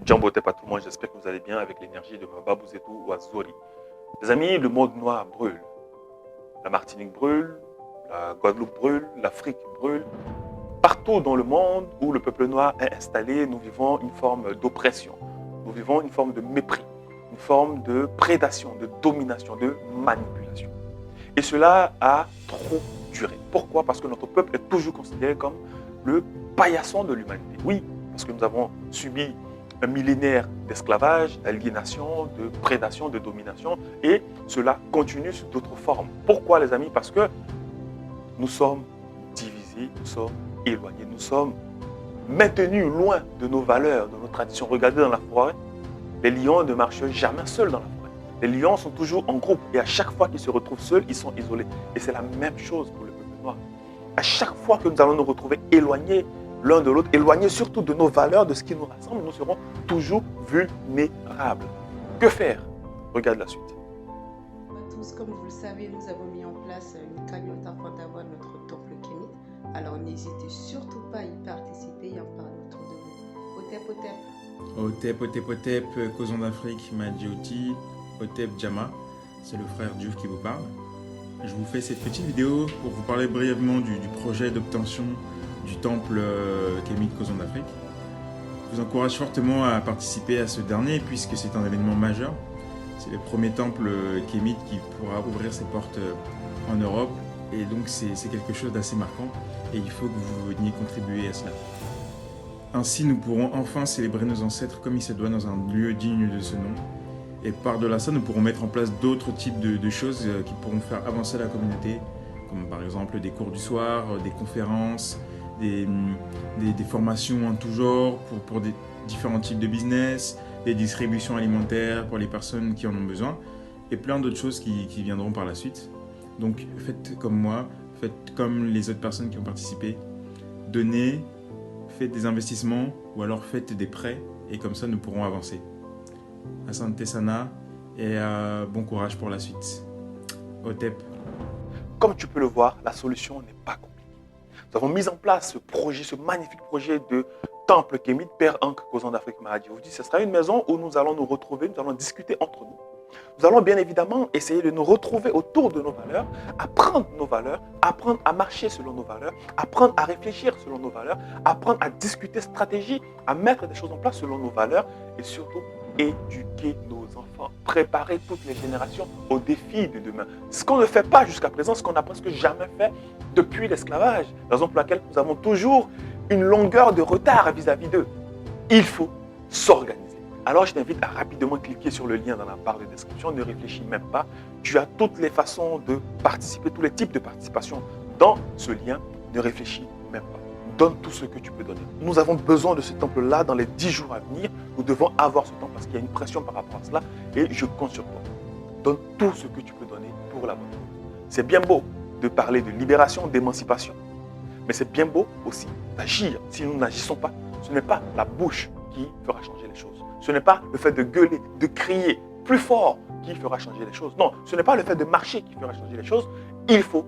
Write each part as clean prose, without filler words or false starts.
Jambo Tep à tout le monde, j'espère que vous allez bien avec l'énergie de Babou Zetou ou Azori. Les amis, le monde noir brûle. La Martinique brûle, la Guadeloupe brûle, l'Afrique brûle. Partout dans le monde où le peuple noir est installé, nous vivons une forme d'oppression. Nous vivons une forme de mépris, une forme de prédation, de domination, de manipulation. Et cela a trop duré. Pourquoi? Parce que notre peuple est toujours considéré comme le paillasson de l'humanité. Oui, parce que nous avons subi un millénaire d'esclavage, d'aliénation, de prédation, de domination, et cela continue sous d'autres formes. Pourquoi les amis? Parce que nous sommes divisés, nous sommes éloignés, nous sommes maintenus loin de nos valeurs, de nos traditions. Regardez dans la forêt, les lions ne marchent jamais seuls dans la forêt. Les lions sont toujours en groupe et à chaque fois qu'ils se retrouvent seuls, ils sont isolés. Et c'est la même chose pour le peuple noir. À chaque fois que nous allons nous retrouver éloignés l'un de l'autre, éloignés surtout de nos valeurs, de ce qui nous rassemble, nous serons toujours vulnérables. Que faire? Regarde la suite. Tous, comme vous le savez, nous avons mis en place une cagnotte afin d'avoir notre temple Kémit. Alors n'hésitez surtout pas à y participer et en parler autour de vous. Otep. Otep, Causon d'Afrique, Madjioti, Otep Djama, c'est le frère Diouf qui vous parle. Je vous fais cette petite vidéo pour vous parler brièvement du projet d'obtention du temple Kémit Causon d'Afrique. Je vous encourage fortement à participer à ce dernier puisque c'est un événement majeur. C'est le premier temple Kémit qui pourra ouvrir ses portes en Europe et donc c'est quelque chose d'assez marquant et il faut que vous veniez contribuer à cela. Ainsi, nous pourrons enfin célébrer nos ancêtres comme il se doit dans un lieu digne de ce nom. Et par-delà ça, nous pourrons mettre en place d'autres types de choses qui pourront faire avancer la communauté, comme par exemple des cours du soir, des conférences, des formations en tout genre pour des différents types de business, des distributions alimentaires pour les personnes qui en ont besoin, et plein d'autres choses qui viendront par la suite. Donc faites comme moi, faites comme les autres personnes qui ont participé, donnez, faites des investissements ou alors faites des prêts et comme ça nous pourrons avancer. Asante Sana et bon courage pour la suite. Otep. Comme tu peux le voir, la solution n'est pas compliquée. Nous avons mis en place ce projet, ce magnifique projet de temple Kémit, Père Ankh Causon d'Afrique Mahadi. Je vous dis, ce sera une maison où nous allons nous retrouver, nous allons discuter entre nous. Nous allons bien évidemment essayer de nous retrouver autour de nos valeurs, apprendre nos valeurs, apprendre à marcher selon nos valeurs, apprendre à réfléchir selon nos valeurs, apprendre à discuter stratégie, à mettre des choses en place selon nos valeurs et surtout éduquer nos enfants, préparer toutes les générations aux défis de demain. Ce qu'on ne fait pas jusqu'à présent, ce qu'on n'a presque jamais fait depuis l'esclavage, raison pour laquelle nous avons toujours une longueur de retard vis-à-vis d'eux. Il faut s'organiser. Alors, je t'invite à rapidement cliquer sur le lien dans la barre de description. Ne réfléchis même pas. Tu as toutes les façons de participer, tous les types de participation dans ce lien. Ne réfléchis même pas. Donne tout ce que tu peux donner. Nous avons besoin de ce temple-là dans les 10 jours à venir. Nous devons avoir ce temps parce qu'il y a une pression par rapport à cela et je compte sur toi. Donne tout ce que tu peux donner pour la bonne cause. C'est bien beau de parler de libération, d'émancipation, mais c'est bien beau aussi d'agir. Si nous n'agissons pas, ce n'est pas la bouche qui fera changer les choses. Ce n'est pas le fait de gueuler, de crier plus fort qui fera changer les choses. Non, ce n'est pas le fait de marcher qui fera changer les choses. Il faut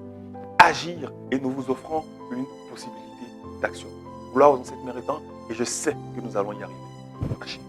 agir et nous vous offrons une possibilité d'action. Gloire aux ancêtres méritants et je sais que nous allons y arriver. Agir.